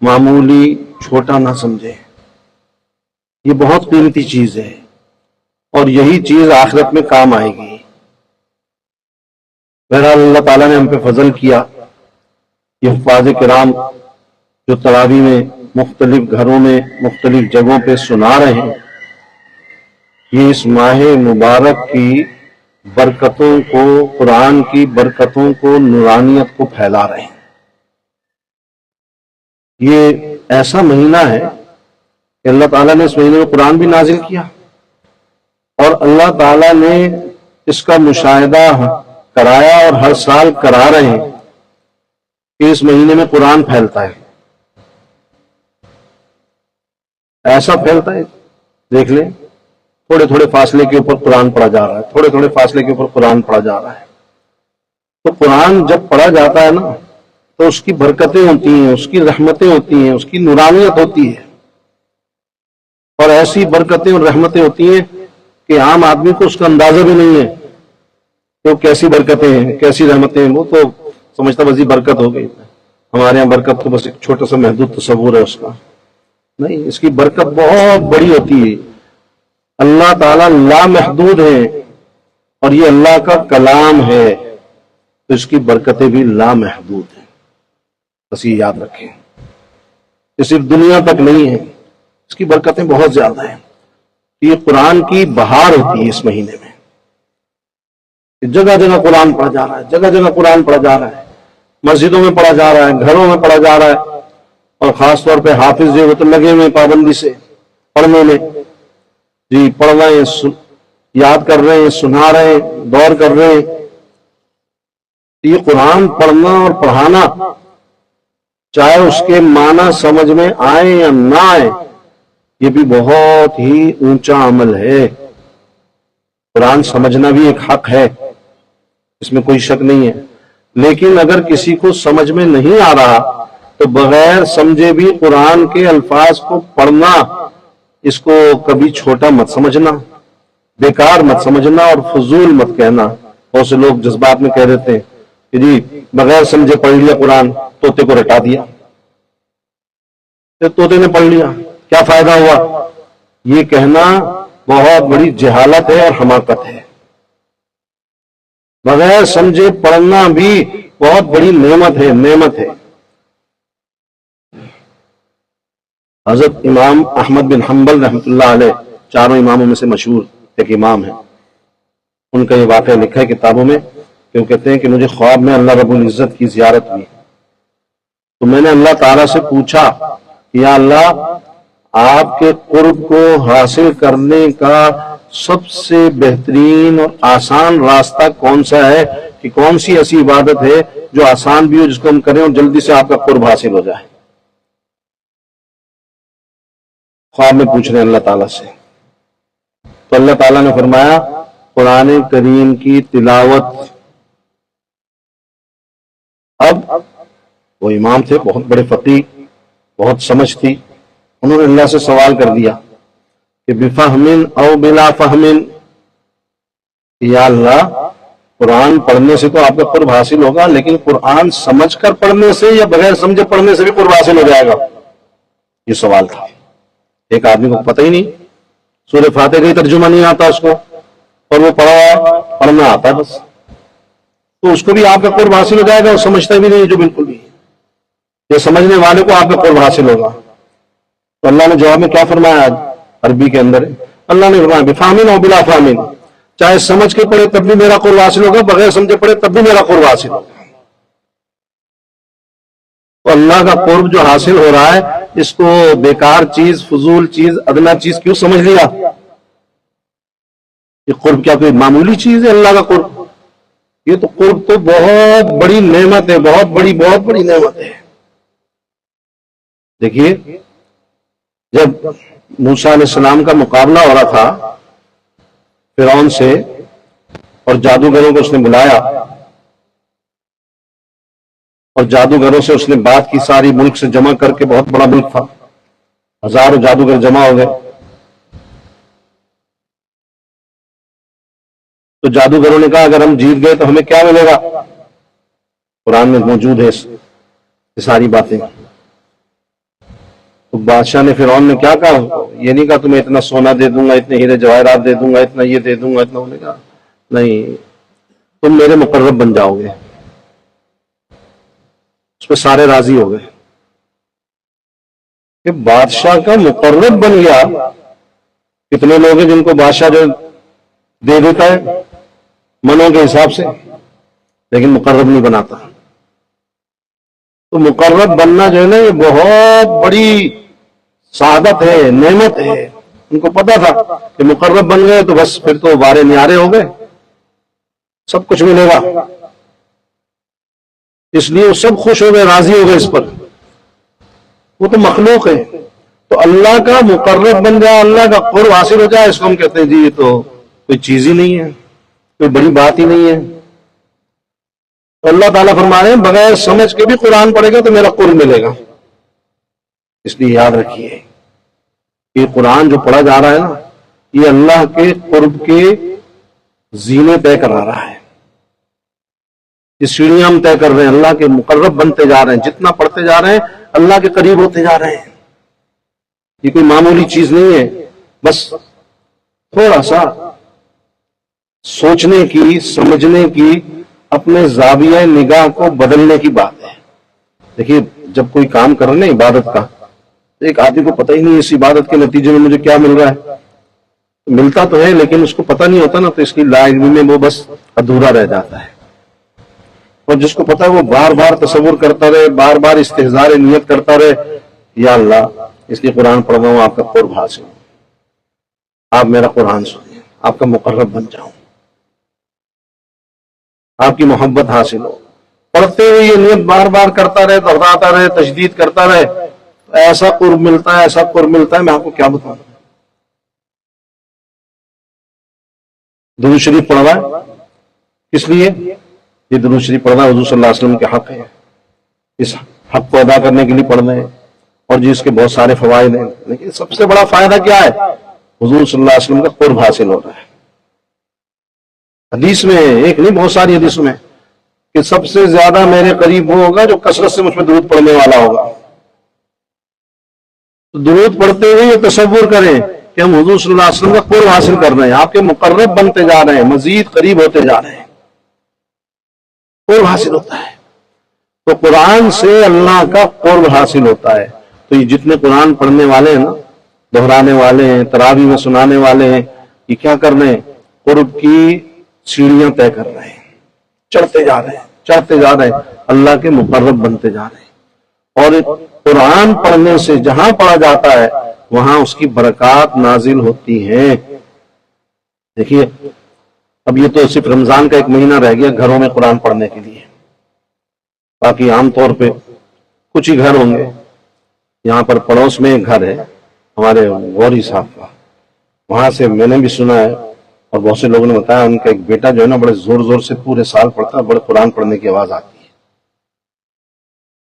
معمولی چھوٹا نہ سمجھے، یہ بہت قیمتی چیز ہے اور یہی چیز آخرت میں کام آئے گی۔ بہرحال اللہ تعالیٰ نے ہم پہ فضل کیا، یہ حفاظ کرام جو تراویح میں مختلف گھروں میں مختلف جگہوں پہ سنا رہے ہیں، یہ اس ماہ مبارک کی برکتوں کو، قرآن کی برکتوں کو، نورانیت کو پھیلا رہے ہیں۔ یہ ایسا مہینہ ہے کہ اللہ تعالیٰ نے اس مہینے میں قرآن بھی نازل کیا، اور اللہ تعالیٰ نے اس کا مشاہدہ کرایا اور ہر سال کرا رہے ہیں کہ اس مہینے میں قرآن پھیلتا ہے۔ ایسا پھیلتا ہے، دیکھ لیں، تھوڑے تھوڑے فاصلے کے اوپر قرآن پڑھا جا رہا ہے، تھوڑے تھوڑے فاصلے کے اوپر قرآن پڑھا جا رہا ہے۔ تو قرآن جب پڑھا جاتا ہے نا تو اس کی برکتیں ہوتی ہیں، اس کی رحمتیں ہوتی ہیں، اس کی نورانیت ہوتی ہے، اور ایسی برکتیں اور رحمتیں ہوتی ہیں کہ عام آدمی کو اس کا اندازہ بھی نہیں ہے کہ وہ کیسی برکتیں ہیں، کیسی رحمتیں ہیں۔ وہ تو سمجھتا بس یہ برکت ہو گئی، ہمارے یہاں برکت تو بس ایک چھوٹا سا محدود تصور ہے اس کا، نہیں، اس کی برکت بہت بڑی ہوتی ہے۔ اللہ تعالیٰ لامحدود ہے اور یہ اللہ کا کلام ہے، تو اس کی برکتیں بھی لامحدود ہیں، بس یہ یاد رکھیں۔ یہ صرف دنیا تک نہیں ہے، اس کی برکتیں بہت زیادہ ہیں۔ یہ قرآن کی بہار ہوتی ہے اس مہینے میں، جگہ جگہ قرآن پڑھا جا رہا ہے، جگہ جگہ قرآن پڑھا جا رہا ہے، مسجدوں میں پڑھا جا رہا ہے، گھروں میں پڑھا جا رہا ہے، اور خاص طور پہ حافظ جو تو لگے ہوئے پابندی سے پڑھنے میں، جی پڑھ رہے ہیں، یاد کر رہے ہیں، سنا رہے ہیں، دور کر رہے ہیں۔ یہ قرآن پڑھنا اور پڑھانا، چاہے اس کے معنی سمجھ میں آئے یا نہ آئے، یہ بھی بہت ہی اونچا عمل ہے۔ قرآن سمجھنا بھی ایک حق ہے، اس میں کوئی شک نہیں ہے، لیکن اگر کسی کو سمجھ میں نہیں آ رہا تو بغیر سمجھے بھی قرآن کے الفاظ کو پڑھنا، اس کو کبھی چھوٹا مت سمجھنا، بیکار مت سمجھنا اور فضول مت کہنا۔ بہت سے لوگ جذبات میں کہہ دیتے ہیں کہ جی بغیر سمجھے پڑھ لیا قرآن، طوطے کو رٹا دیا، طوطے نے پڑھ لیا، کیا فائدہ ہوا؟ یہ کہنا بہت بڑی جہالت ہے اور حماقت ہے۔ بغیر سمجھے پڑھنا بھی بہت بڑی نعمت ہے، نعمت ہے۔ حضرت امام احمد بن حنبل رحمۃ اللہ علیہ چاروں اماموں میں سے مشہور ایک امام ہے، ان کا یہ واقعہ لکھا ہے کتابوں میں کہ وہ کہتے ہیں کہ مجھے خواب میں اللہ رب العزت کی زیارت ہوئی، تو میں نے اللہ تعالیٰ سے پوچھا کہ یا اللہ، آپ کے قرب کو حاصل کرنے کا سب سے بہترین اور آسان راستہ کون سا ہے، کہ کون سی ایسی عبادت ہے جو آسان بھی ہو، جس کو ہم کریں اور جلدی سے آپ کا قرب حاصل ہو جائے۔ خواب میں پوچھ رہے ہیں اللہ تعالیٰ سے، تو اللہ تعالیٰ نے فرمایا قرآن کریم کی تلاوت۔ اب وہ امام تھے، بہت بڑے فقیہ، بہت سمجھ تھی، انہوں نے اللہ سے سوال کر دیا کہ بفہم او بلا فہم، یا اللہ قرآن پڑھنے سے تو آپ کا قرب حاصل ہوگا، لیکن قرآن سمجھ کر پڑھنے سے یا بغیر سمجھے پڑھنے سے بھی قرب حاصل ہو جائے گا؟ یہ سوال تھا۔ ایک آدمی کو پتہ ہی نہیں، سورہ فاتحہ کا ترجمہ نہیں آتا اس کو، اور وہ پڑھنا آتا ہے بس، تو اس کو بھی آپ کا قرب حاصل ہو جائے گا، وہ سمجھتا بھی نہیں جو بالکل بھی، یہ سمجھنے والے کو آپ کا قرب حاصل ہوگا۔ تو اللہ نے جواب میں کیا فرمایا؟ عربی کے اندر اللہ نے فرمایا بفہم او بلا فہم، چاہے سمجھ کے پڑھے تب بھی میرا قرب حاصل ہوگا، بغیر سمجھے پڑھے تب بھی میرا قرب حاصل ہوگا۔ تو اللہ کا قرب جو حاصل ہو رہا ہے، اس کو بیکار چیز، فضول چیز، ادنا چیز کیوں سمجھ لیا؟ یہ قرب کیا کوئی معمولی چیز ہے؟ اللہ کا قرب، یہ تو قرب تو بہت بڑی نعمت ہے، بہت بڑی نعمت ہے۔ دیکھیے، جب موسیٰ علیہ السلام کا مقابلہ ہو رہا تھا فرعون سے، اور جادوگروں کو اس نے بلایا اور جادوگروں سے اس نے بات کی، ساری ملک سے جمع کر کے، بہت بڑا ملک تھا، ہزاروں جادوگر جمع ہو گئے، تو جادوگروں نے کہا اگر ہم جیت گئے تو ہمیں کیا ملے گا؟ قرآن میں موجود ہے یہ ساری باتیں۔ تو بادشاہ نے فرعون نے کیا کہا؟ یہ نہیں کہا تمہیں اتنا سونا دے دوں گا، اتنے ہیرے جواہرات دے دوں گا، اتنا یہ دے دوں گا، اتنا. انہوں نے کہا نہیں، تم میرے مقرب بن جاؤ گے. اس پہ سارے راضی ہو گئے کہ بادشاہ کا مقرب بن گیا. کتنے لوگ ہیں جن کو بادشاہ جو دے دیتا ہے منوں کے حساب سے، لیکن مقرب نہیں بناتا. تو مقرب بننا جو ہے نا یہ بہت بڑی سعادت ہے، نعمت ہے. ان کو پتا تھا کہ مقرب بن گئے تو بس پھر تو بارے نیارے ہو گئے، سب کچھ ملے گا. اس لیے وہ سب خوش ہو گئے، راضی ہو گئے اس پر. وہ تو مخلوق ہے، تو اللہ کا مقرب بن جائے، اللہ کا قرب حاصل ہو جائے، اس کو ہم کہتے ہیں جی یہ تو کوئی چیز ہی نہیں ہے، کوئی بڑی بات ہی نہیں ہے. تو اللہ تعالیٰ فرما رہے ہیں بغیر سمجھ کے بھی قرآن پڑھے گا تو میرا قرب ملے گا. اس لیے یاد رکھیے یہ قرآن جو پڑھا جا رہا ہے نا، یہ اللہ کے قرب کے زینے طے کرا رہا ہے. یہ سیڑھیاں ہم طے کر رہے ہیں، اللہ کے مقرب بنتے جا رہے ہیں. جتنا پڑھتے جا رہے ہیں اللہ کے قریب ہوتے جا رہے ہیں. یہ کوئی معمولی چیز نہیں ہے، بس تھوڑا سا سوچنے کی، سمجھنے کی، اپنے زاویہ نگاہ کو بدلنے کی بات ہے. دیکھیے جب کوئی کام کر رہے ہیں عبادت کا، ایک آدمی کو پتہ ہی نہیں اس عبادت کے نتیجے میں مجھے کیا مل رہا ہے. ملتا تو ہے لیکن اس کو پتہ نہیں ہوتا نا، تو اس کی لا علمی میں وہ بس ادھورا رہ جاتا ہے. اور جس کو پتہ ہے وہ بار بار تصور کرتا رہے، بار بار استحضار نیت کرتا رہے، یا اللہ اس لیے قرآن پڑھ رہا ہوں آپ کا قرب حاصل ہو، آپ میرا قرآن سنیں، آپ کا مقرب بن جاؤں، آپ کی محبت حاصل ہو. پڑھتے ہوئے یہ نیت بار بار کرتا رہے، دہراتا رہے، تجدید کرتا رہے، ایسا قرب ملتا ہے، ایسا قرب ملتا ہے میں آپ کو کیا بتاؤں. درود شریف پڑھ رہا ہے کس لیے؟ یہ درود شریف پڑھنا حضور صلی اللہ علیہ وسلم کے حق ہے، اس حق کو ادا کرنے کے لیے پڑھنا ہے. اور جی اس کے بہت سارے فوائد ہیں، لیکن سب سے بڑا فائدہ کیا ہے؟ حضور صلی اللہ علیہ وسلم کا قرب حاصل ہو رہا ہے. حدیث میں ایک نہیں بہت ساری حدیثوں میں کہ سب سے زیادہ میرے قریب وہ ہوگا جو کثرت سے مجھ پہ درود پڑھنے والا ہوگا. تو درود پڑھتے ہوئے یہ تصور کریں کہ ہم حضور صلی اللہ علیہ وسلم کا قرب حاصل کر رہے ہیں، آپ کے مقرب بنتے جا رہے ہیں، مزید قریب ہوتے جا رہے ہیں، قرب حاصل ہوتا ہے. تو قرآن سے اللہ کا قرب حاصل ہوتا ہے. تو یہ جتنے قرآن پڑھنے والے ہیں نا، دہرانے والے ہیں، تراویح میں سنانے والے ہیں، یہ کیا کر رہے ہیں؟ قرب کی سیڑھیاں طے کر رہے ہیں، چڑھتے جا رہے ہیں، چڑھتے جا رہے ہیں، اللہ کے مقرب بنتے جا رہے ہیں. اور قرآن پڑھنے سے جہاں پڑھا جاتا ہے وہاں اس کی برکات نازل ہوتی ہیں. دیکھیے اب یہ تو صرف رمضان کا ایک مہینہ رہ گیا گھروں میں قرآن پڑھنے کے لیے، باقی عام طور پہ کچھ ہی گھر ہوں گے. یہاں پر پڑوس میں ایک گھر ہے ہمارے غوری صاحب کا، وہاں سے میں نے بھی سنا ہے اور بہت سے لوگوں نے بتایا ان کا ایک بیٹا جو ہے نا بڑے زور زور سے پورے سال پڑھتا ہے، بڑے قرآن پڑھنے کی آواز آتی ہے.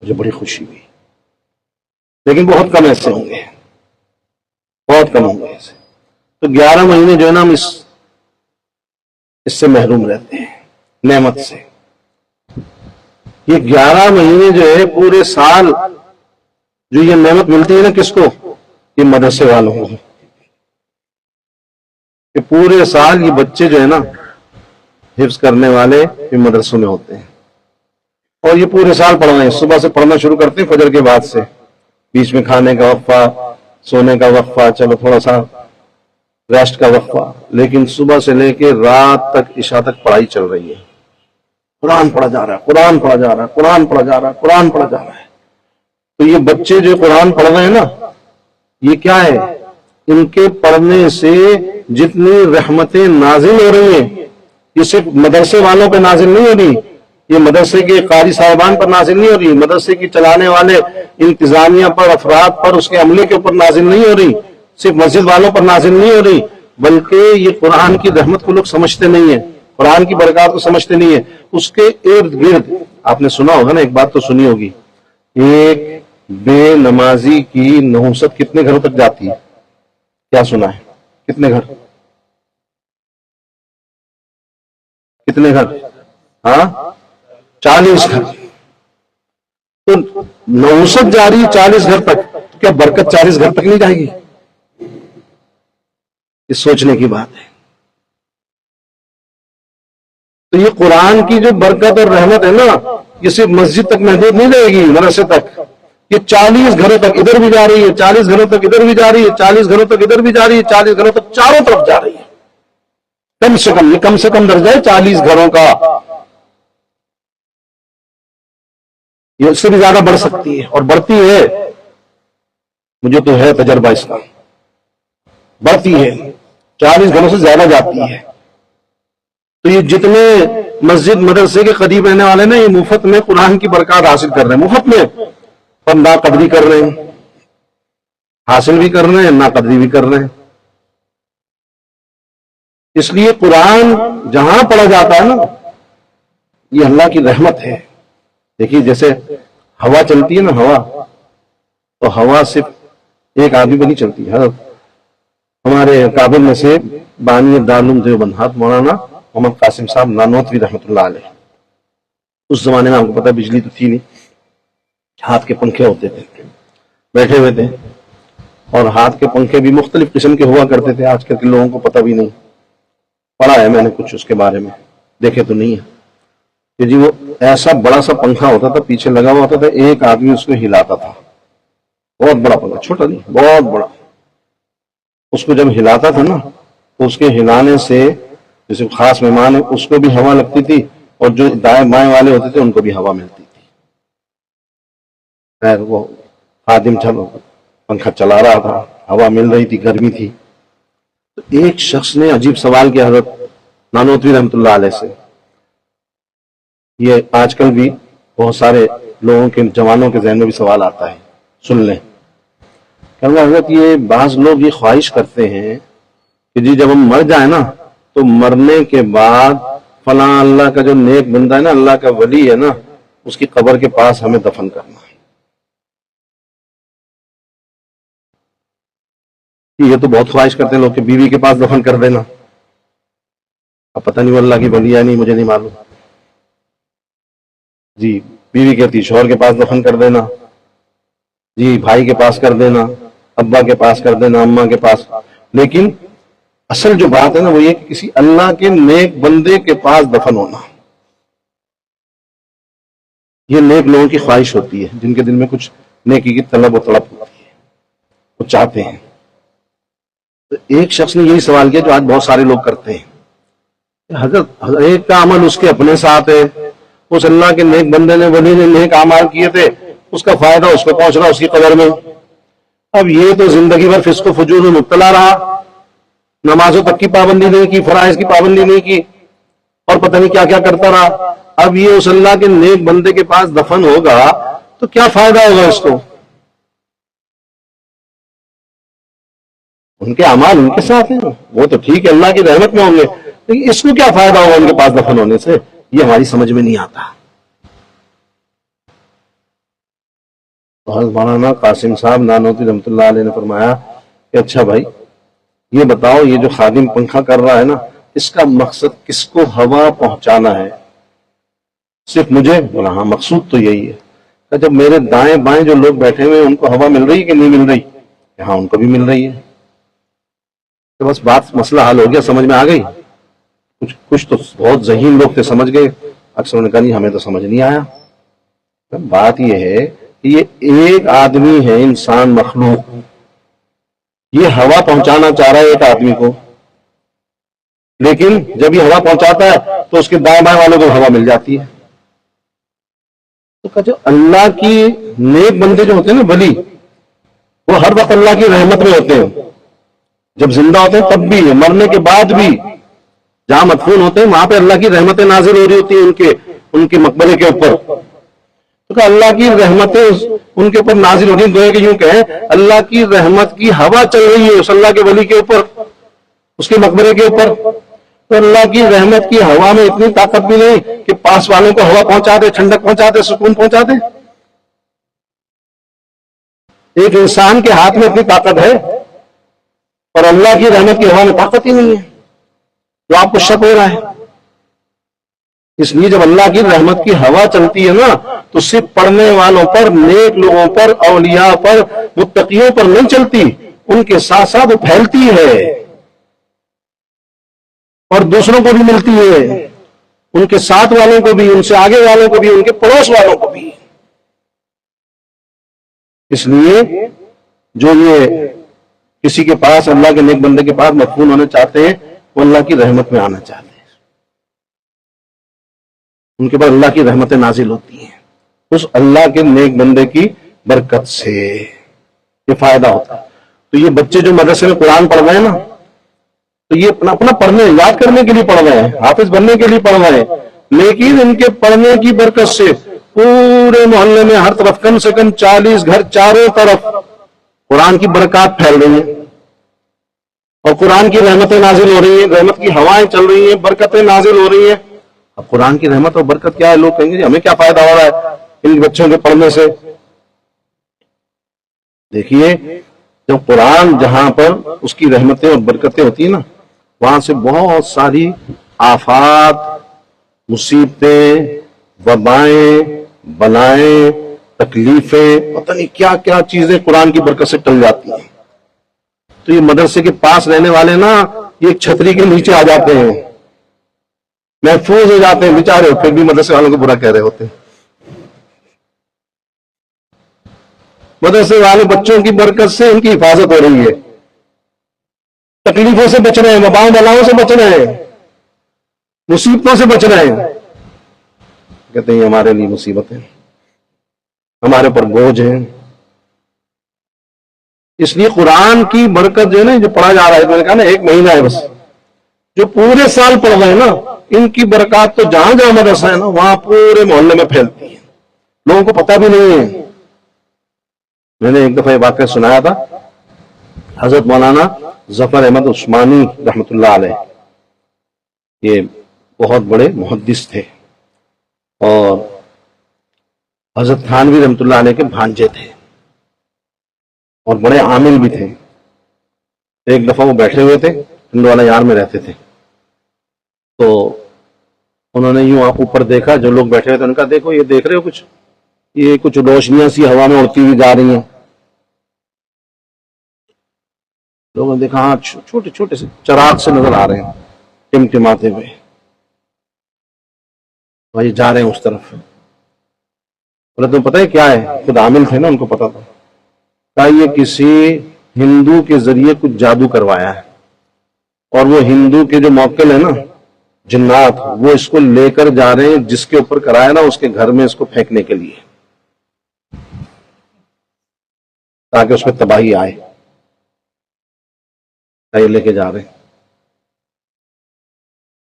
مجھے بڑی خوشی ہوئی، لیکن بہت کم ایسے ہوں گے، بہت کم ہوں گے ایسے. تو 11 مہینے جو ہے نا ہم اس سے محروم رہتے ہیں نعمت سے. یہ 11 مہینے جو ہے پورے سال جو یہ نعمت ملتی ہے نا کس کو؟ یہ مدرسے والوں کو. کہ پورے سال یہ بچے جو ہے نا حفظ کرنے والے یہ مدرسوں میں ہوتے ہیں، اور یہ پورے سال پڑھ رہے ہیں. صبح سے پڑھنا شروع کرتے ہیں فجر کے بعد سے، بیچ میں کھانے کا وقفہ، سونے کا وقفہ، چلو تھوڑا سا ریسٹ کا وقفہ، لیکن صبح سے لے کے رات تک عشاء تک پڑھائی چل رہی ہے. قرآن پڑھا جا رہا ہے، قرآن پڑھا جا رہا ہے، قرآن پڑھا جا رہا ہے، قرآن پڑھا جا رہا ہے. تو یہ بچے جو قرآن پڑھ رہے ہیں نا، یہ کیا ہے؟ ان کے پڑھنے سے جتنی رحمتیں نازل ہو رہی ہیں یہ صرف مدرسے والوں پہ نازل نہیں ہو رہی، یہ مدرسے کے قاری صاحبان پر نازل نہیں ہو رہی، مدرسے کی چلانے والے انتظامیہ پر، افراد پر، اس کے عملے کے اوپر نازل نہیں ہو رہی، صرف مسجد والوں پر نازل نہیں ہو رہی، بلکہ یہ قرآن کی رحمت کو لوگ سمجھتے نہیں ہیں، قرآن کی برکات کو سمجھتے نہیں ہیں. اس کے ارد گرد آپ نے سنا ہوگا نا، ایک بات تو سنی ہوگی، ایک بے نمازی کی نحوست کتنے گھروں تک جاتی ہے؟ کیا سنا ہے؟ کتنے گھر؟ کتنے گھر؟ ہاں 40 گھر. تو نحوست جاری 40 گھر تک. کیا برکت 40 گھر تک نہیں جائے گی؟ یہ سوچنے کی بات ہے۔ تو یہ قرآن کی جو برکت اور رحمت ہے نا، یہ صرف مسجد تک محدود نہیں رہے گی، مدرسے تک، یہ 40 گھروں تک ادھر بھی جا رہی ہے، 40 گھروں تک ادھر بھی جا رہی ہے، 40 گھروں تک ادھر بھی جا رہی ہے، 40 گھروں تک چاروں طرف جا رہی ہے۔ کم سے کم درجہ ہے 40 گھروں کا، یہ اس سے بھی زیادہ بڑھ سکتی ہے اور بڑھتی ہے، مجھے تو ہے تجربہ اس کا، بڑھتی ہے، 40 گھروں سے زیادہ جاتی ہے۔ تو یہ جتنے مسجد مدرسے کے قریب رہنے والے نا، یہ مفت میں قرآن کی برکات حاصل کر رہے ہیں، مفت میں، اور ناقدری کر رہے ہیں، حاصل بھی کر رہے ہیں، ناقدری بھی کر رہے ہیں۔ اس لیے قرآن جہاں پڑھا جاتا ہے نا، یہ اللہ کی رحمت ہے۔ دیکھیے جیسے ہوا چلتی ہے نا، ہوا، تو ہوا صرف ایک آدمی پہ نہیں چلتی ہے۔ ہمارے کابل میں سے بانی دارالعلوم دیوبند مولانا محمد قاسم صاحب نانوتوی رحمۃ اللہ علیہ، اس زمانے میں آپ کو پتا بجلی تو تھی نہیں، ہاتھ کے پنکھے ہوتے تھے، بیٹھے ہوئے تھے، اور ہاتھ کے پنکھے بھی مختلف قسم کے ہوا کرتے تھے، آج کل کے لوگوں کو پتہ بھی نہیں، پڑھا ہے میں نے کچھ اس کے بارے میں، دیکھے تو نہیں ہے کہ جی وہ ایسا بڑا سا پنکھا ہوتا تھا، پیچھے لگا ہوا ہوتا تھا، ایک آدمی اس کو ہلاتا تھا، بہت بڑا پنکھا، چھوٹا نہیں، بہت بڑا۔ اس کو جب ہلاتا تھا نا، تو اس کے ہلانے سے جیسے خاص مہمان ہے اس کو بھی ہوا لگتی تھی، اور جو دائیں بائیں والے ہوتے تھے ان کو بھی ہوا ملتی تھی۔ خیر وہ خادم تھا، پنکھا چلا رہا تھا، ہوا مل رہی تھی، گرمی تھی۔ تو ایک شخص نے عجیب سوال کیا حضرت نانوتوی رحمۃ اللہ علیہ سے، یہ آج کل بھی بہت سارے لوگوں کے، جوانوں کے ذہن میں بھی سوال آتا ہے، سن لیں۔ کہ حضرت یہ بعض لوگ یہ خواہش کرتے ہیں کہ جی جب ہم مر جائیں نا، تو مرنے کے بعد فلاں اللہ کا جو نیک بندہ ہے نا، اللہ کا ولی ہے نا، اس کی قبر کے پاس ہمیں دفن کرنا ہے۔ یہ تو بہت خواہش کرتے ہیں لوگ کہ بیوی کے پاس دفن کر دینا، اب پتہ نہیں وہ اللہ کی ولی ہے نہیں، مجھے نہیں معلوم، جی بیوی کہتی شوہر کے پاس دفن کر دینا، جی بھائی کے پاس کر دینا، ابا کے پاس کر دینا، اماں کے پاس۔ لیکن اصل جو بات ہے نا وہ یہ کہ کسی اللہ کے نیک بندے کے پاس دفن ہونا، یہ نیک لوگوں کی خواہش ہوتی ہے، جن کے دل میں کچھ نیکی کی طلب و تڑپ ہوتی ہے، وہ چاہتے ہیں۔ تو ایک شخص نے یہی سوال کیا جو آج بہت سارے لوگ کرتے ہیں، حضرت ایک کا عمل اس کے اپنے ساتھ ہے، اس اللہ کے نیک بندے نے، ولی نے نیک اعمال کیے تھے، اس کا فائدہ اس کو پہنچ رہا اس کی قبر میں۔ اب یہ تو زندگی بھر فسق و فجور میں مبتلا رہا، نمازوں تک کی پابندی نہیں کی، فرائض کی پابندی نہیں کی، اور پتہ نہیں کیا کیا کرتا رہا۔ اب یہ اس اللہ کے نیک بندے کے پاس دفن ہوگا تو کیا فائدہ ہوگا اس کو؟ ان کے اعمال ان کے ساتھ ہیں، وہ تو ٹھیک ہے اللہ کی رحمت میں ہوں گے، لیکن اس کو کیا فائدہ ہوگا ان کے پاس دفن ہونے سے؟ یہ ہماری سمجھ میں نہیں آتا۔ مولانا قاسم صاحب نانوتوی رحمۃ اللہ علیہ نے فرمایا کہ اچھا بھائی یہ بتاؤ، یہ جو خادم پنکھا کر رہا ہے نا، اس کا مقصد کس کو ہوا پہنچانا ہے؟ صرف مجھے؟ بولا ہاں مقصود تو یہی ہے۔ کہ جب میرے دائیں بائیں جو لوگ بیٹھے ہوئے ان کو ہوا مل رہی ہے کہ نہیں مل رہی؟ کہ ہاں ان کو بھی مل رہی ہے۔ تو بس بات مسئلہ حل ہو گیا، سمجھ میں آ گئی۔ کچھ تو بہت ذہین لوگ تھے سمجھ گئے، اکثر نے کہا نہیں ہمیں تو سمجھ نہیں آیا۔ بات یہ ہے کہ یہ ایک آدمی ہے، انسان مخلوق، یہ ہوا پہنچانا چاہ رہا ہے ایک آدمی کو، لیکن جب یہ ہوا پہنچاتا ہے تو اس کے دائیں بائیں والوں کو ہوا مل جاتی ہے۔ تو جو اللہ کی نیک بندے جو ہوتے ہیں نا ولی، وہ ہر وقت اللہ کی رحمت میں ہوتے ہیں، جب زندہ ہوتے ہیں تب بھی، مرنے کے بعد بھی، جہاں مدفون ہوتے ہیں وہاں پہ اللہ کی رحمتیں نازل ہو رہی ہوتی ہیں ان کے مقبرے کے اوپر۔ تو کہ اللہ کی رحمتیں ان کے اوپر نازل ہو رہی ہیں، گویا کہ یوں کہیں اللہ کی رحمت کی ہوا چل رہی ہے اس اللہ کے ولی کے اوپر، اس کے مقبرے کے اوپر۔ تو اللہ کی رحمت کی ہوا میں اتنی طاقت بھی نہیں کہ پاس والوں کو ہوا پہنچا دے، ٹھنڈک پہنچا دے، سکون پہنچا دے۔ ایک انسان کے ہاتھ میں اتنی طاقت ہے، اور اللہ کی رحمت کی ہوا میں طاقت ہی نہیں ہے، جو آپ کو شک ہو رہا ہے۔ اس لیے جب اللہ کی رحمت کی ہوا چلتی ہے نا تو صرف پڑھنے والوں پر، نیک لوگوں پر، اولیاء پر، متقیوں پر نہیں چلتی، ان کے ساتھ ساتھ وہ پھیلتی ہے اور دوسروں کو بھی ملتی ہے، ان کے ساتھ والوں کو بھی، ان سے آگے والوں کو بھی، ان کے پڑوس والوں کو بھی۔ اس لیے جو یہ کسی کے پاس، اللہ کے نیک بندے کے پاس مدفون ہونا چاہتے ہیں، وہ اللہ کی رحمت میں آنا چاہتے ہیں، ان کے پاس اللہ کی رحمتیں نازل ہوتی ہیں، اس اللہ کے نیک بندے کی برکت سے یہ فائدہ ہوتا ہے۔ تو یہ بچے جو مدرسے میں قرآن پڑھ رہے ہیں نا، تو یہ اپنا پڑھنے، یاد کرنے کے لیے پڑھ رہے ہیں، حافظ بننے کے لیے پڑھ رہے ہیں، لیکن ان کے پڑھنے کی برکت سے پورے محلے میں ہر طرف کم سے کم 40 گھر چاروں طرف قرآن کی برکات پھیل رہی ہیں، اور قرآن کی رحمتیں نازل ہو رہی ہیں، رحمت کی ہوائیں چل رہی ہیں، برکتیں نازل ہو رہی ہیں۔ اب قرآن کی رحمت اور برکت کیا ہے؟ لوگ کہیں گے ہمیں کیا فائدہ ہو رہا ہے ان بچوں کے پڑھنے سے؟ دیکھیے، جب قرآن جہاں پر اس کی رحمتیں اور برکتیں ہوتی ہیں نا، وہاں سے بہت ساری آفات، مصیبتیں، وبائیں، بلائیں، تکلیفیں، پتہ نہیں کیا کیا چیزیں قرآن کی برکت سے ٹل جاتی ہیں۔ تو یہ مدرسے کے پاس رہنے والے نا، یہ ایک چھتری کے نیچے آ جاتے ہیں، محفوظ ہو جاتے ہیں بیچارے، پھر بھی مدرسے والوں کو برا کہہ رہے ہوتے ہیں۔ مدرسے والے بچوں کی برکت سے ان کی حفاظت ہو رہی ہے، تکلیفوں سے بچ رہے ہیں، وباؤں بلاؤں سے بچ رہے ہیں، مصیبتوں سے بچ رہے ہیں۔ کہتے ہیں ہمارے لیے مصیبت ہے، ہمارے پر بوجھ ہے۔ اس لیے قرآن کی برکت جو ہے نا، جو پڑھا جا رہا ہے، میں نے کہا نا 1 مہینہ ہے بس، جو پورے سال پڑھ رہے ہیں نا، ان کی برکات تو جہاں جہاں مدرسہ ہے نا، وہاں پورے محلے میں پھیلتی ہے، لوگوں کو پتہ بھی نہیں ہے۔ میں نے ایک دفعہ یہ واقعہ سنایا تھا، حضرت مولانا ظفر احمد عثمانی رحمۃ اللہ علیہ، یہ بہت بڑے محدث تھے اور حضرت تھانوی رحمۃ اللہ علیہ کے بھانجے تھے اور بڑے عامل بھی تھے۔ ایک دفعہ وہ بیٹھے ہوئے تھے، ہندوالا یار میں رہتے تھے، تو انہوں نے یوں آپ اوپر دیکھا، جو لوگ بیٹھے ہوئے تھے، ان کا دیکھو یہ دیکھ رہے ہو کچھ، یہ کچھ روشنیاں سی ہوا میں اڑتی ہوئی جا رہی ہیں۔ لوگوں نے دیکھا، ہاں چھوٹے چھوٹے سے چراغ سے نظر آ رہے ہیں ٹمٹماتے ہوئے، وہی جا رہے ہیں اس طرف۔ بولے تمہیں پتہ ہے کیا ہے؟ خود عامل تھے نا، ان کو پتا تھا۔ کہا یہ کسی ہندو کے ذریعے کچھ جادو کروایا ہے، اور وہ ہندو کے جو موکل ہے نا، جنات، وہ اس کو لے کر جا رہے ہیں، جس کے اوپر کرایا نا اس کے گھر میں اس کو پھینکنے کے لیے، تاکہ اس میں تباہی آئے۔ یہ لے کے جا رہے ہیں،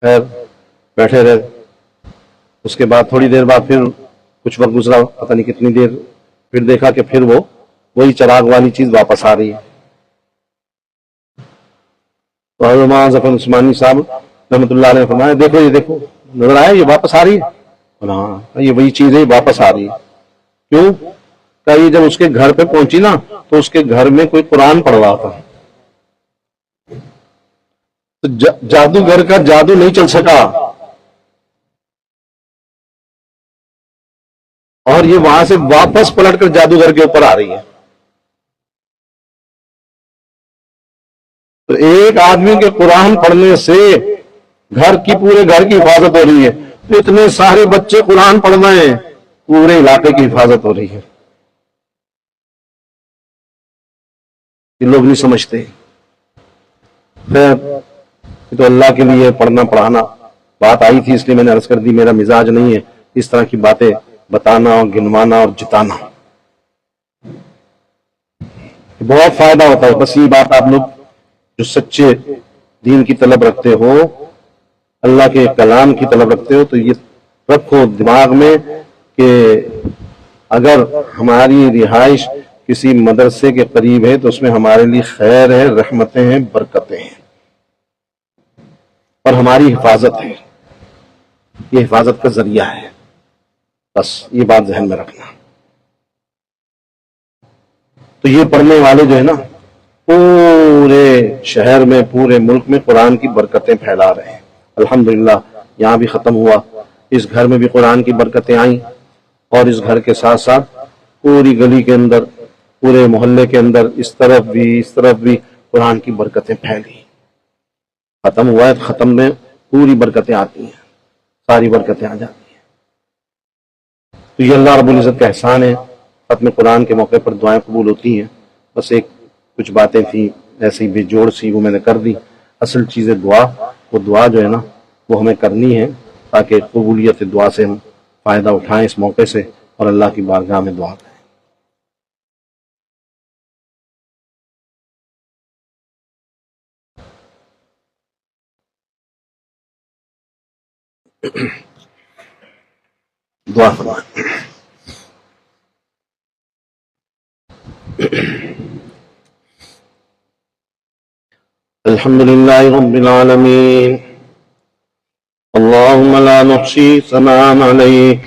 خیر بیٹھے رہے۔ اس کے بعد تھوڑی دیر بعد پھر کچھ وقت گزرا، پتہ نہیں کتنی دیر، پھر دیکھا کہ پھر وہی چراغ والی چیز واپس آ رہی ہے۔ تو حضرت مولانا ظفر عثمانی صاحب رحمۃ اللہ علیہ نے فرمایا، دیکھو یہ دیکھو، نظر آیا یہ واپس آ رہی ہے؟ ہاں یہ وہی چیز ہے، واپس آ رہی ہے۔ کیوں؟ کہ یہ جب اس کے گھر پہ پہنچی نا، تو اس کے گھر میں کوئی قرآن پڑھ رہا تھا، تو جادوگر کا جادو نہیں چل سکا، اور یہ وہاں سے واپس پلٹ کر جادوگر کے اوپر آ رہی ہے۔ تو ایک آدمی کے قرآن پڑھنے سے پورے گھر کی حفاظت ہو رہی ہے، تو اتنے سارے بچے قرآن پڑھ رہے ہیں، پورے علاقے کی حفاظت ہو رہی ہے۔ یہ لوگ نہیں سمجھتے۔ خیر، تو اللہ کے لیے پڑھنا پڑھانا بات آئی تھی، اس لیے میں نے عرض کر دی، میرا مزاج نہیں ہے اس طرح کی باتیں بتانا اور گنوانا اور جتانا۔ بہت فائدہ ہوتا ہے، بس یہ بات آپ لوگ جو سچے دین کی طلب رکھتے ہو، اللہ کے کلام کی طلب رکھتے ہو، تو یہ رکھو دماغ میں کہ اگر ہماری رہائش کسی مدرسے کے قریب ہے تو اس میں ہمارے لیے خیر ہے، رحمتیں ہیں، برکتیں ہیں، اور ہماری حفاظت ہے، یہ حفاظت کا ذریعہ ہے۔ بس یہ بات ذہن میں رکھنا۔ تو یہ پڑھنے والے جو ہے نا، پورے شہر میں، پورے ملک میں قرآن کی برکتیں پھیلا رہے ہیں۔ الحمدللہ یہاں بھی ختم ہوا، اس گھر میں بھی قرآن کی برکتیں آئیں اور اس گھر کے ساتھ ساتھ پوری گلی کے اندر، پورے محلے کے اندر اس طرف بھی قرآن کی برکتیں پھیلی۔ ختم ہوا ہے، ختم میں پوری برکتیں آتی ہیں، ساری برکتیں آ جاتی ہیں۔ تو یہ اللہ رب العزت کا احسان ہے۔ ختم قرآن کے موقع پر دعائیں قبول ہوتی ہیں۔ بس کچھ باتیں تھیں ایسی بے جوڑ سی، وہ میں نے کر دی۔ اصل چیز ہے دعا، وہ دعا جو ہے نا وہ ہمیں کرنی ہے تاکہ قبولیت دعا سے ہم فائدہ اٹھائیں اس موقع سے اور اللہ کی بارگاہ میں دعا کریں۔ دعا فرمائیں۔ الحمد لله رب العالمين، اللهم لا نحصي ثناء عليك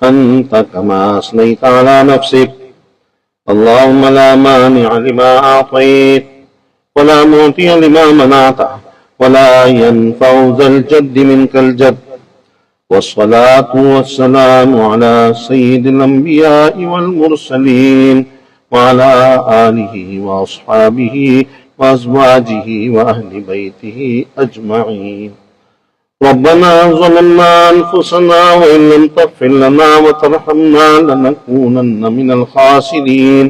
أنت كما أثنيت على نفسك، اللهم لا مانع لما أعطيت ولا معطي لما منعت ولا ينفع ذا الجد منك الجد، والصلاة والسلام على سيد الأنبياء والمرسلين وعلى آله وأصحابه وأزواجه وأهل بيته أجمعين۔ ربنا ظلمنا أنفسنا وإن لم تغفر لنا وترحمنا لنكونن من الخاسرين،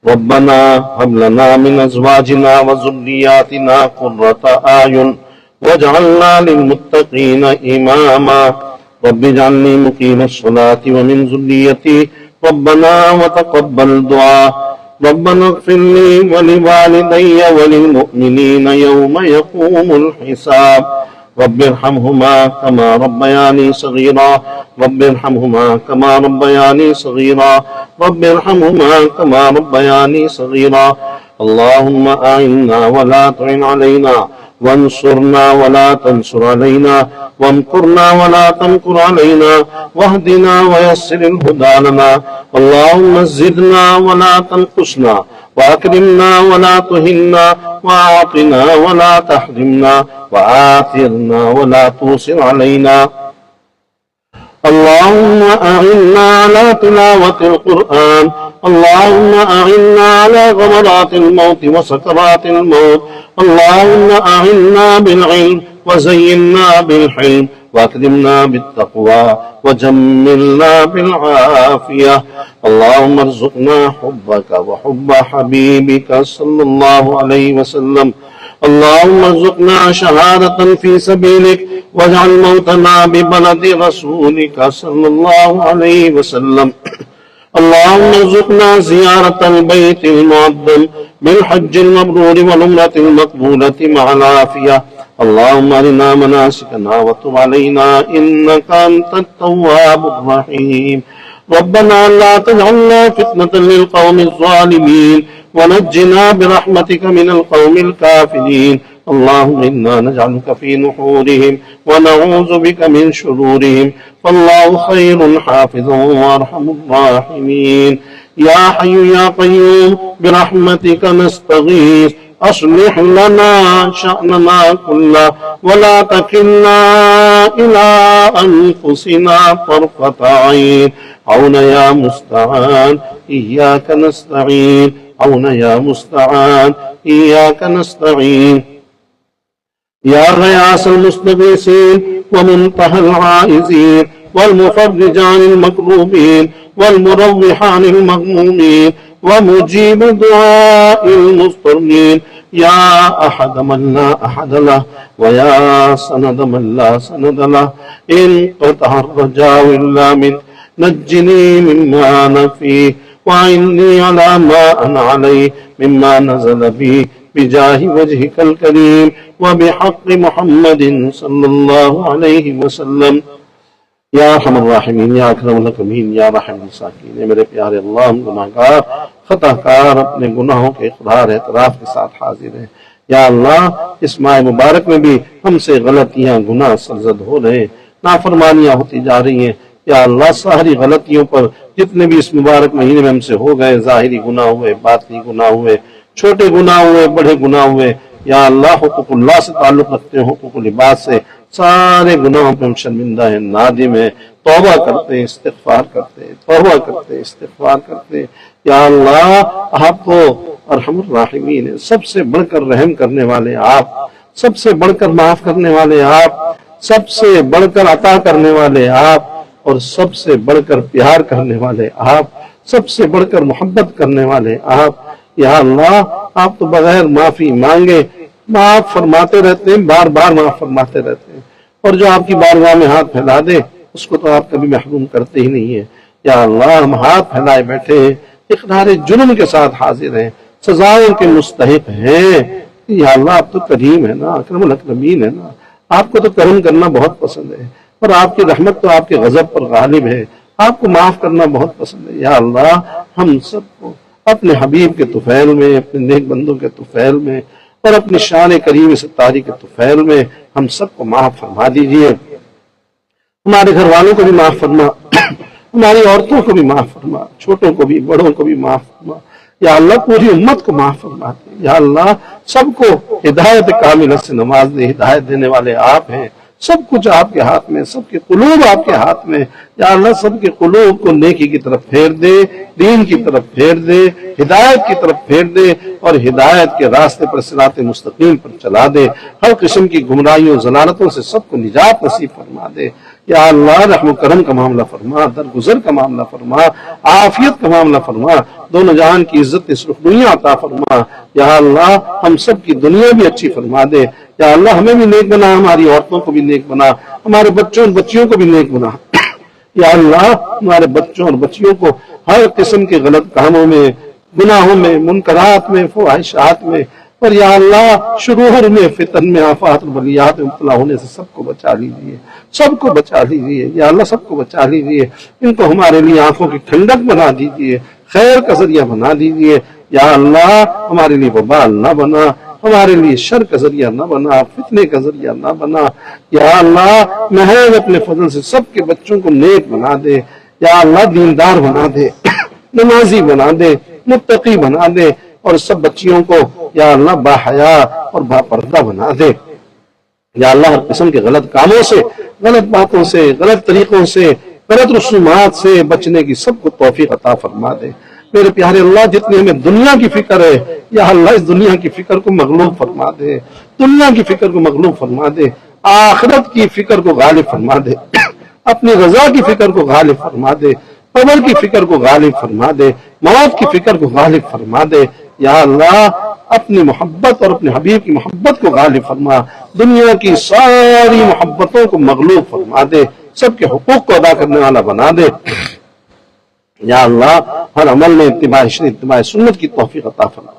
ربنا هب لنا من أزواجنا وذرياتنا قرة أعين واجعلنا للمتقين إماما، رب اجعلني مقيم الصلاة ومن ذريتي ربنا وتقبل دعاء، ربنا اغفر لي ولوالدي وللمؤمنين يوم يقوم الحساب، رب ارحمهما كما ربياني صغيرا، رب ارحمهما كما ربياني صغيرا، رب ارحمهما كما ربياني صغيرا، اللهم أعنا ولا تعن علينا، وانصرنا ولا تنصر علينا، وامكرنا ولا تمكر علينا، واهدنا ويسر الهدى لنا، اللهم زدنا ولا تنقصنا، وأكرمنا ولا تهنا، وأعطنا ولا تحرمنا، وآثرنا ولا توسر علينا، اللهم أعنا على تلاوة القرآن، اللهم أعنا على غمرات الموت وسكرات الموت، اللهم أعنا بالعلم وزينا بالحلم وأكرمنا بالتقوى وجملنا بالعافية، اللهم ارزقنا حبك وحب حبيبك صلى الله عليه وسلم، اللهم ارزقنا شهادة في سبيلك واجعل موتنا ببلد رسولك صلى الله عليه وسلم، اللهم ارزقنا زيارة البيت المعظم بالحج المبرور والعمرة المقبولة مع العافية، اللهم أرنا مناسكنا وتب علينا إنك أنت التواب الرحيم، ربنا لا تجعلنا فتنة للقوم الظالمين ونجنا برحمتك من القوم الكافرين، اللهم إنا نجعلك في نحورهم ونعوذ بك من شرورهم، فالله خير حافظا وأرحم الراحمين، يا حي يا قيوم برحمتك نستغيث، أصلح لنا شأننا كله ولا تكلنا إلى أنفسنا طرفة عين، عون يا مستعان إياك نستعين، عون يا مستعان إياك نستعين، يا غياث المستغيثين ومنتهى العائزين والمفرج عن المكروبين والمروح عن المغمومين ومجيب دعاء المضطرين، يا أحد من لا أحد له ويا سند من لا سند له، إن قطع الرجاء إلا منك نجني مما أنا فيه وعني على ما أنا عليه مما نزل بي بجاه وجهك الكريم وبحق محمد صلى الله عليه وسلم، یا ارحم الراحمین، یا اکرم الاکرمین، یا رحم الساکین۔ میرے پیارے اللہ، ہم گناہ گار خطا کار اپنے گناہوں کے اقرار اعتراف کے ساتھ حاضر ہیں۔ یا اللہ، اس ماہ مبارک میں بھی ہم سے غلطیاں گناہ سرزد ہو رہے ہیں، نافرمانیاں ہوتی جا رہی ہیں۔ یا اللہ، ساری غلطیوں پر جتنے بھی اس مبارک مہینے میں ہم سے ہو گئے، ظاہری گناہ ہوئے، باطنی گناہ ہوئے، چھوٹے گناہ ہوئے، بڑے گناہ ہوئے، یا اللہ حقوق اللہ سے تعلق رکھتے ہیں، حقوق العباد سے سارے گناہوں پہ ہم شرمندہ ہیں، نادم ہیں، توبہ کرتے ہیں، استغفار کرتے ہیں، توبہ کرتے ہیں، استغفار کرتے ہیں۔ یا اللہ آپ کو ارحم الراحمین ہیں، سب سے بڑھ کر رحم کرنے والے آپ، سب سے بڑھ کر معاف کرنے والے آپ، سب سے بڑھ کر عطا کرنے والے آپ، اور سب سے بڑھ کر پیار کرنے والے آپ، سب سے بڑھ کر محبت کرنے والے آپ۔ یا اللہ آپ تو بغیر معافی مانگے معاف فرماتے رہتے ہیں، بار بار معاف فرماتے رہتے ہیں، اور جو آپ کی بارگاہ میں ہاتھ پھیلا دے اس کو تو آپ کبھی محروم کرتے ہی نہیں ہیں۔ یا اللہ ہم ہاتھ پھیلائے بیٹھے ہیں، اقرار جرم کے ساتھ حاضر ہیں، سزاؤں کے مستحق ہیں۔ یا اللہ آپ تو کریم ہے نا، اکرم الاکرمین ہے نا، آپ کو تو کرم کرنا بہت پسند ہے، اور آپ کی رحمت تو آپ کے غضب پر غالب ہے، آپ کو معاف کرنا بہت پسند ہے۔ یا اللہ ہم سب کو اپنے حبیب کے طفیل میں، اپنے نیک بندوں کے طفیل میں، اور اپنی شان کریم ستاری کے طفیل میں ہم سب کو معاف فرما دیجئے۔ ہمارے گھر والوں کو بھی معاف فرما، ہماری عورتوں کو بھی معاف فرما، چھوٹوں کو بھی بڑوں کو بھی معاف فرما۔ یا اللہ پوری امت کو معاف فرما دے۔ یا اللہ سب کو ہدایت کاملہ سے نواز دے، ہدایت دینے والے آپ ہیں، سب کچھ آپ کے ہاتھ میں، سب کے قلوب آپ کے ہاتھ میں۔ یا اللہ سب کے قلوب کو نیکی کی طرف پھیر دے، دین کی طرف پھیر دے، ہدایت کی طرف پھیر دے، اور ہدایت کے راستے پر صراط مستقیم پر چلا دے، ہر قسم کی گمراہیوں ضلالتوں سے سب کو نجات نصیب فرما دے۔ یا اللہ رحم و کرم کا معاملہ فرما، درگزر کا معاملہ فرما، عافیت کا معاملہ فرما، دونوں جہان کی عزت سرخرویاں عطا فرما۔ یا اللہ ہم سب کی دنیا بھی اچھی فرما دے۔ یا اللہ ہمیں بھی نیک بنا، ہماری عورتوں کو بھی نیک بنا، ہمارے بچوں اور بچیوں کو بھی نیک بنا۔ یا اللہ ہمارے بچوں اور بچیوں کو ہر قسم کے غلط کاموں میں، گناہوں میں، منکرات میں، فواحشات میں، اور یا اللہ شرور میں، فتن میں، آفات اور بلیات میں مبتلا ہونے سے سب کو بچا لیجیے، سب کو بچا لیجیے۔ یا اللہ سب کو بچا لیجیے، ان کو ہمارے لیے آنکھوں کی ٹھنڈک بنا دیجیے، خیر کا ذریعہ بنا دیجیے۔ یا اللہ ہمارے لیے وبال نہ بنا، ہمارے لیے شر کا ذریعہ نہ بنا، فتنے کا ذریعہ نہ بنا۔ یا اللہ محض اپنے فضل سے سب کے بچوں کو نیک بنا دے۔ یا اللہ دیندار بنا دے، نمازی بنا دے، متقی بنا دے، اور سب بچیوں کو یا اللہ باحیا اور با پردہ بنا دے۔ یا اللہ ہر قسم کے غلط کاموں سے، غلط باتوں سے، غلط طریقوں سے، غلط رسومات سے بچنے کی سب کو توفیق عطا فرما دے۔ میرے پیارے اللہ جتنی ہمیں دنیا کی فکر ہے، یا اللہ اس دنیا کی فکر کو مغلوب فرما دے، دنیا کی فکر کو مغلوب فرما دے، آخرت کی فکر کو غالب فرما دے، اپنی رضا کی فکر کو غالب فرما دے، قبر کی فکر کو غالب فرما دے، موت کی فکر کو غالب فرما دے۔ یا اللہ اپنی محبت اور اپنے حبیب کی محبت کو غالب فرما، دنیا کی ساری محبتوں کو مغلوب فرما دے، سب کے حقوق کو ادا کرنے والا بنا دے۔ یا اللہ ہر عمل میں اتباع سنت کی توفیق عطا فرما۔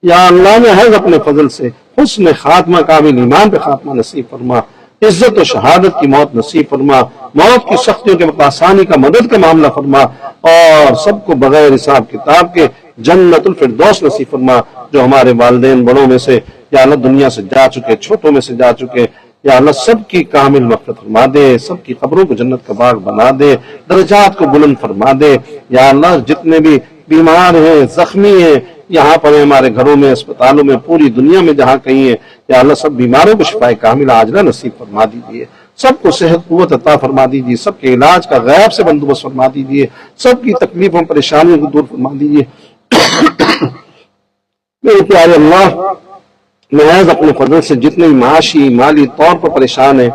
یا اللہ محض اپنے فضل سے حسن خاتمہ، کامل ایمان پہ خاتمہ نصیب فرما، عزت و شہادت کی موت نصیب فرما، موت کی سختیوں کے وقت آسانی کا، مدد کا معاملہ فرما، اور سب کو بغیر حساب کتاب کے جنت الفردوس نصیب فرما۔ جو ہمارے والدین بڑوں میں سے یا اللہ دنیا سے جا چکے، چھوٹوں میں سے جا چکے، یا اللہ سب کی کامل مغفرت فرما دے، سب کی قبروں کو جنت کا باغ بنا دے، درجات کو بلند فرما دے۔ یا اللہ جتنے بھی بیمار ہیں، زخمی ہیں، یہاں پر ہیں ہمارے گھروں میں، اسپتالوں میں، پوری دنیا میں جہاں کہیں ہیں، یا اللہ سب بیماروں کو شفائے کاملہ عاجلہ نصیب فرما دیجیے، سب کو صحت قوت عطا فرما دیجیے، سب کے علاج کا غیب سے بندوبست فرما دیجیے، سب کی تکلیفوں پریشانیوں کو دور فرما دیجیے۔ میرے پیارے اللہ محض اپنے فضل سے جتنے معاشی مالی طور پر پریشان ہیں،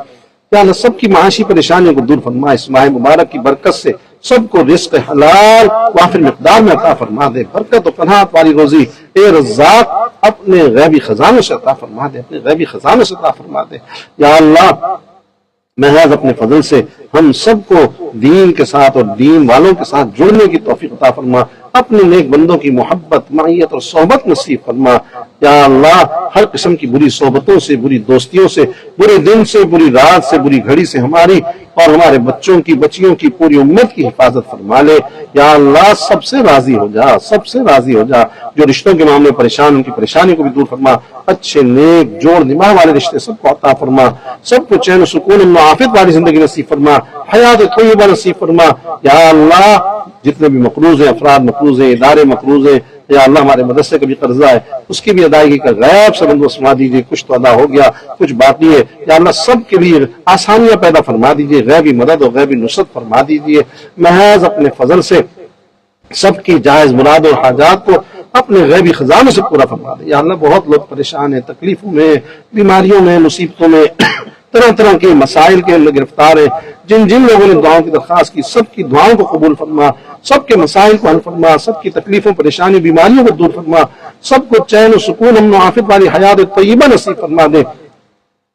یا اللہ سب کی معاشی پریشانیوں کو دور فرما، اس ماہ مبارک کی برکت سے سب کو رزق حلال وافر مقدار میں عطا فرما دے، برکت و قناعت والی روزی اے رزاق اپنے غیبی خزانوں سے عطا فرما دے، اپنے غیبی خزانوں سے عطا فرما دے۔ یا اللہ محض اپنے فضل سے ہم سب کو دین کے ساتھ اور دین والوں کے ساتھ جڑنے کی توفیق عطا فرما، اپنے نیک بندوں کی محبت، معیت اور صحبت نصیب فرما۔ یا اللہ ہر قسم کی بری صحبتوں سے، بری دوستیوں سے، برے دن سے، بری رات سے، بری گھڑی سے ہماری اور ہمارے بچوں کی، بچیوں کی، پوری امت کی حفاظت فرما لے۔ یا اللہ سب سے راضی ہو جا، سب سے راضی ہو جا، جو رشتوں کے معاملے پریشان، ان کی پریشانی کو بھی دور فرما، اچھے نیک جوڑ دماغ والے رشتے سب کو عطا فرما، سب کو چین و سکون عافیت والی زندگی نصیب فرما، حیات طیبہ نصیب فرما۔ یا اللہ جتنے بھی مقروض ہیں، افراد مقروض ہیں، ادارے مقروض ہیں، یا اللہ ہمارے مدرسے کا بھی قرضہ ہے اس کی بھی ادائیگی کا غیب سے بندوبست فرما دیجیے. کچھ تو ادا ہو گیا، کچھ باقی ہے. یا اللہ سب کے لیے آسانیاں پیدا فرما دیجیے، غیبی مدد اور غیبی نصرت فرما دیجیے. محض اپنے فضل سے سب کی جائز مراد اور حاجات کو اپنے غیبی خزانے سے پورا فرما دے. یا اللہ بہت لوگ پریشان ہیں، تکلیفوں میں، بیماریوں میں، مصیبتوں میں، طرح طرح کے مسائل کے گرفتار ہیں. جن جن لوگوں نے دعاؤں کی درخواست کی، سب کی دعاؤں کو قبول فرما، سب کے مسائل کو حل فرما، سب کی تکلیفوں، پریشانی، بیماریوں کو دور فرما، سب کو چین و سکون، امن و عافیت والی حیات طیبہ نصیب فرما دے.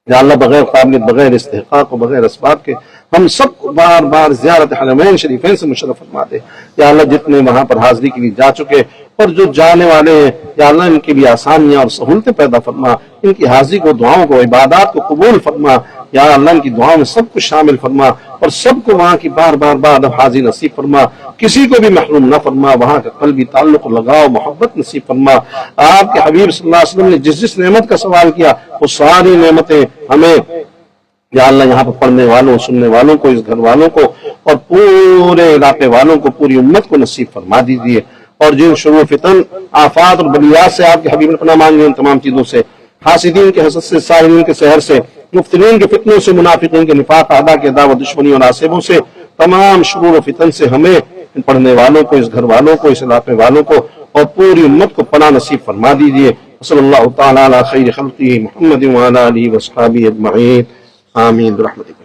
یا اللہ بغیر قابلیت، بغیر استحقاق و بغیر اسباب کے ہم سب کو بار بار زیارت حرمین شریفین سے مشرف فرما دے. یا اللہ جتنے وہاں پر حاضری کے لیے جا چکے اور جو جانے والے ہیں، یا اللہ ان کے لیے آسانیاں اور سہولتیں پیدا فرما، ان کی حاضری کو، دعاؤں کو، عبادات کو قبول فرما. یا اللہ ان کی دعاؤں میں سب کو شامل فرما اور سب کو وہاں کی بار بار بعد حاضری نصیب فرما. کسی کو بھی محروم نہ فرما، وہاں کا قلبی تعلق، لگاؤ، محبت نصیب فرما. آپ کے حبیب صلی اللہ علیہ وسلم نے جس جس نعمت کا سوال کیا وہ ساری نعمتیں ہمیں یا اللہ یہاں پر پڑھنے والوں، سننے والوں کو، اس گھر والوں کو اور پورے علاقے والوں کو، پوری امت کو نصیب فرما دیجیے. اور جن شرور فتن، آفات اور بلیات سے آپ کے حبیب نے پناہ مانگی، ان تمام چیزوں سے، حاسدین کے حسد سے، سائلین کے سحر سے، مفترین کے فتنوں سے، منافقین کے نفاق، اعداء کے عداوت، دشمنی اور آصبوں سے، تمام شرور و فتن سے ہمیں، ان پڑھنے والوں کو، اس گھر والوں کو، اس علاقے والوں کو اور پوری امت کو پناہ نصیب فرما دیجیے. صلی اللہ تعالی علی خیر خلقہ محمد وعلی آلہ وصحبہ اجمعین. آمین برحمتک.